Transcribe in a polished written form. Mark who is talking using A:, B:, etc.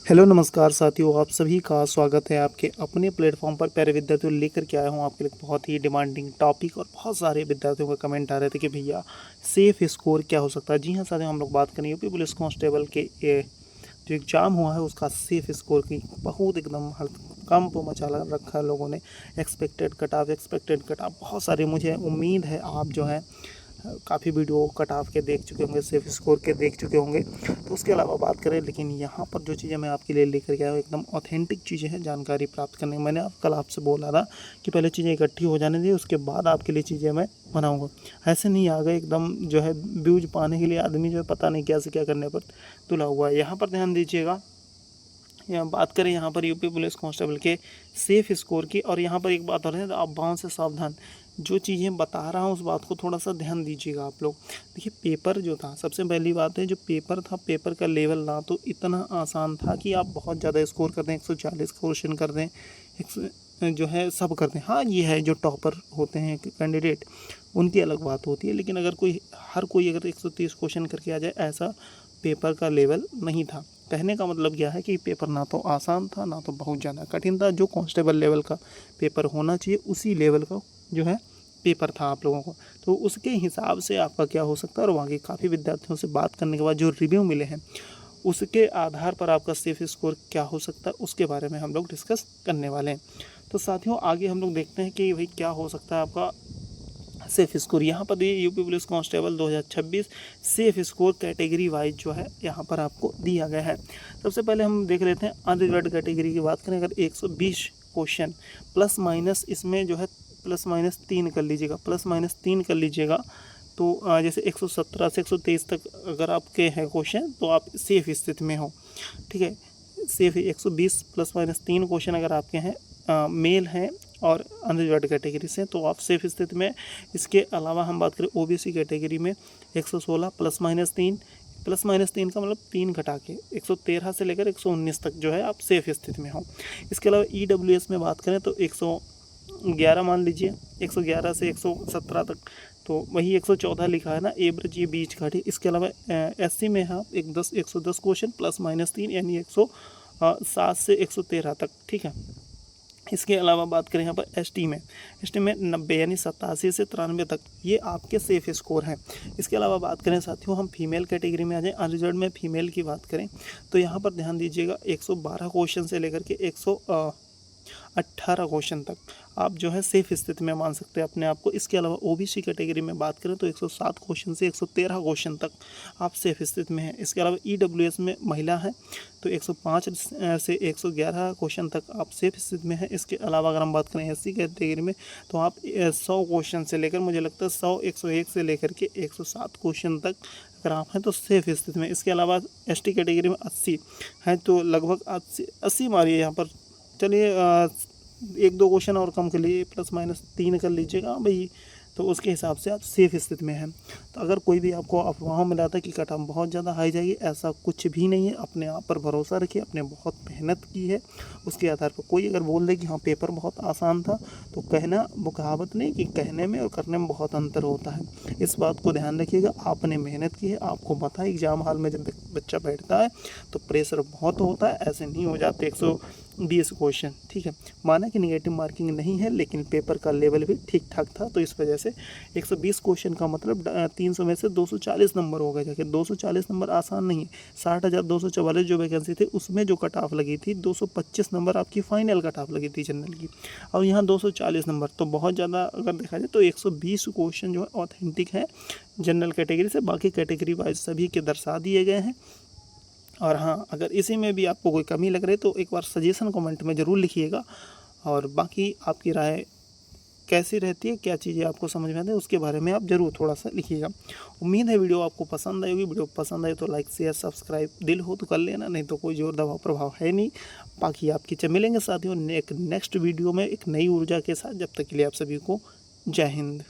A: Hello नमस्कार साथियों, आप सभी का स्वागत है आपके अपने प्लेटफॉर्म पर। प्यारे विद्यार्थियों, लेकर के आया हूँ आपके लिए बहुत ही डिमांडिंग टॉपिक। और बहुत सारे विद्यार्थियों का कमेंट आ रहे थे कि भैया सेफ स्कोर क्या हो सकता है। जी हाँ साथियों, हम लोग बात करें यूपी पुलिस कांस्टेबल के जो एग्ज़ाम हुआ है उसका सेफ स्कोर की। बहुत एकदम कंप मचा रखा है लोगों ने। एक्सपेक्टेड कट ऑफ बहुत सारे। मुझे उम्मीद है आप जो है काफ़ी वीडियो कट ऑफ के देख चुके होंगे, सेफ स्कोर के देख चुके होंगे। तो उसके अलावा बात करें, लेकिन यहाँ पर जो चीज़ें मैं आपके लिए लेकर के आया हूँ एकदम ऑथेंटिक चीज़ें हैं जानकारी प्राप्त करने। मैंने कल आपसे बोला था कि पहले चीज़ें इकट्ठी हो जाने दी, उसके बाद आपके लिए चीज़ें मैं बनाऊँगा। ऐसे नहीं आ गए एकदम जो है व्यूज पाने के लिए आदमी जो है पता नहीं क्या से क्या करने पर तुला हुआ है। यहाँ पर ध्यान दीजिएगा, यहाँ बात करें यहाँ पर यूपी पुलिस कांस्टेबल के सेफ स्कोर की। और यहाँ पर एक बात और है, तो अफवाहों से सावधान। जो चीज़ें बता रहा हूँ उस बात को थोड़ा सा ध्यान दीजिएगा आप लोग। देखिए, पेपर जो था, सबसे पहली बात है, जो पेपर था पेपर का लेवल ना तो इतना आसान था कि आप बहुत ज़्यादा स्कोर कर दें, 140 क्वेश्चन कर दें, जो है सब कर दें। हाँ, ये है जो टॉपर होते हैं कैंडिडेट, उनकी अलग बात होती है। लेकिन अगर हर कोई अगर 130 क्वेश्चन करके आ जाए, ऐसा पेपर का लेवल नहीं था। कहने का मतलब क्या है कि पेपर ना तो आसान था ना तो बहुत ज़्यादा कठिन था। जो कांस्टेबल लेवल का पेपर होना चाहिए उसी लेवल का जो है पेपर था आप लोगों को। तो उसके हिसाब से आपका क्या हो सकता है, और वहाँ के काफ़ी विद्यार्थियों से बात करने के बाद जो रिव्यू मिले हैं उसके आधार पर आपका सेफ स्कोर क्या हो सकता है, उसके बारे में हम लोग डिस्कस करने वाले हैं। तो साथियों, आगे हम लोग देखते हैं कि भाई क्या हो सकता है आपका सेफ स्कोर। यहाँ पर ये UP police constable 2026 safe score category wise जो है यहाँ पर आपको दिया गया है। सबसे पहले हम देख लेते हैं अनरिजर्व्ड कैटेगरी की बात करें। अगर 120 क्वेश्चन प्लस माइनस इसमें जो है प्लस माइनस 3 कर लीजिएगा, प्लस माइनस 3 कर लीजिएगा। तो जैसे 117 से 123 तक अगर आपके हैं क्वेश्चन तो आप सेफ स्थिति में हो। ठीक है, सेफ 120 प्लस माइनस 3 क्वेश्चन अगर आपके हैं, मेल हैं और अनरिजर्व्ड कैटेगरी से, तो आप सेफ स्थिति में। इसके अलावा हम बात करें ओबीसी कैटेगरी में 116 प्लस माइनस तीन का मतलब 3 घटा के 113 से लेकर 119 तक जो है आप सेफ स्थिति में हो। इसके अलावा ईडब्ल्यूएस में बात करें तो 111 मान लीजिए, 111 से 117 तक, तो वही 114 लिखा है ना, एवरेज ये बीच का। ठीक, इसके अलावा एससी में है 110 क्वेश्चन प्लस माइनस 3 यानी 107 से 113 तक। ठीक है, इसके अलावा बात करें यहाँ पर एसटी में 90 यानी 87 से 93 तक, ये आपके सेफ स्कोर हैं। इसके अलावा बात करें साथियों, हम फीमेल कैटेगरी में आ जाएँ। अनरिजर्व्ड में फीमेल की बात करें तो यहाँ पर ध्यान दीजिएगा, 112 क्वेश्चन से लेकर के 118 क्वेश्चन तक आप जो है सेफ स्थिति में मान सकते हैं अपने आप को। इसके अलावा ओबीसी कैटेगरी में बात करें तो 107 क्वेश्चन से 113 क्वेश्चन तक आप सेफ स्थिति में हैं। इसके अलावा ईडब्ल्यूएस में महिला है तो 105 से 111 क्वेश्चन तक आप सेफ स्थिति में हैं। इसके अलावा अगर हम बात करें एससी कैटेगरी में तो आप 100 क्वेश्चन से लेकर, मुझे लगता है 101 से लेकर के 107 क्वेश्चन तक अगर आप हैं तो सेफ स्थिति में। इसके अलावा एसटी कैटेगरी में 80 हैं तो लगभग 80 मारिए यहाँ पर। चलिए, 1-2 क्वेश्चन और कम कर लीजिए, प्लस माइनस 3 कर लीजिएगा भाई, तो उसके हिसाब से आप सेफ स्थिति में हैं। तो अगर कोई भी आपको अफवाहों में लाता है कि कट ऑफ बहुत ज़्यादा हाई जाएगी, ऐसा कुछ भी नहीं है। अपने आप पर भरोसा रखिए, आपने बहुत मेहनत की है, उसके आधार पर कोई अगर बोल दे कि हाँ पेपर बहुत आसान था, तो कहना वो कहावत नहीं कि कहने में और करने में बहुत अंतर होता है। इस बात को ध्यान रखिएगा, आपने मेहनत की है, आपको पता है एग्ज़ाम हॉल में जब बच्चा बैठता है तो प्रेशर बहुत होता है, ऐसे नहीं हो जाते 120 क्वेश्चन। ठीक है, माना कि नेगेटिव मार्किंग नहीं है, लेकिन पेपर का लेवल भी ठीक ठाक था, तो इस वजह से 120 क्वेश्चन का मतलब 300 में से 240 नंबर हो गए। जाके 240 नंबर आसान नहीं है। 60,244 जो वैकेंसी थी उसमें जो कट ऑफ लगी थी 225 नंबर आपकी फाइनल कट ऑफ लगी थी जनरल की, और यहाँ 240 नंबर, तो बहुत ज़्यादा अगर देखा जाए तो 120 क्वेश्चन जो है ऑथेंटिक है जनरल कैटेगरी से। बाकी कैटेगरी वाइज सभी के दर्शा दिए गए हैं। और हाँ, अगर इसी में भी आपको कोई कमी लग रही है तो एक बार सजेशन कमेंट में ज़रूर लिखिएगा। और बाकी आपकी राय कैसी रहती है, क्या चीज़ें आपको समझ में आती है, उसके बारे में आप ज़रूर थोड़ा सा लिखिएगा। उम्मीद है वीडियो आपको पसंद आई होगी। वीडियो पसंद आए तो लाइक शेयर सब्सक्राइब दिल हो तो कर लेना, नहीं तो कोई जोर दबाव प्रभाव है नहीं। बाकी आपकी मिलेंगे साथियों एक नेक्स्ट वीडियो में एक नई ऊर्जा के साथ। जब तक के लिए आप सभी को जय हिंद।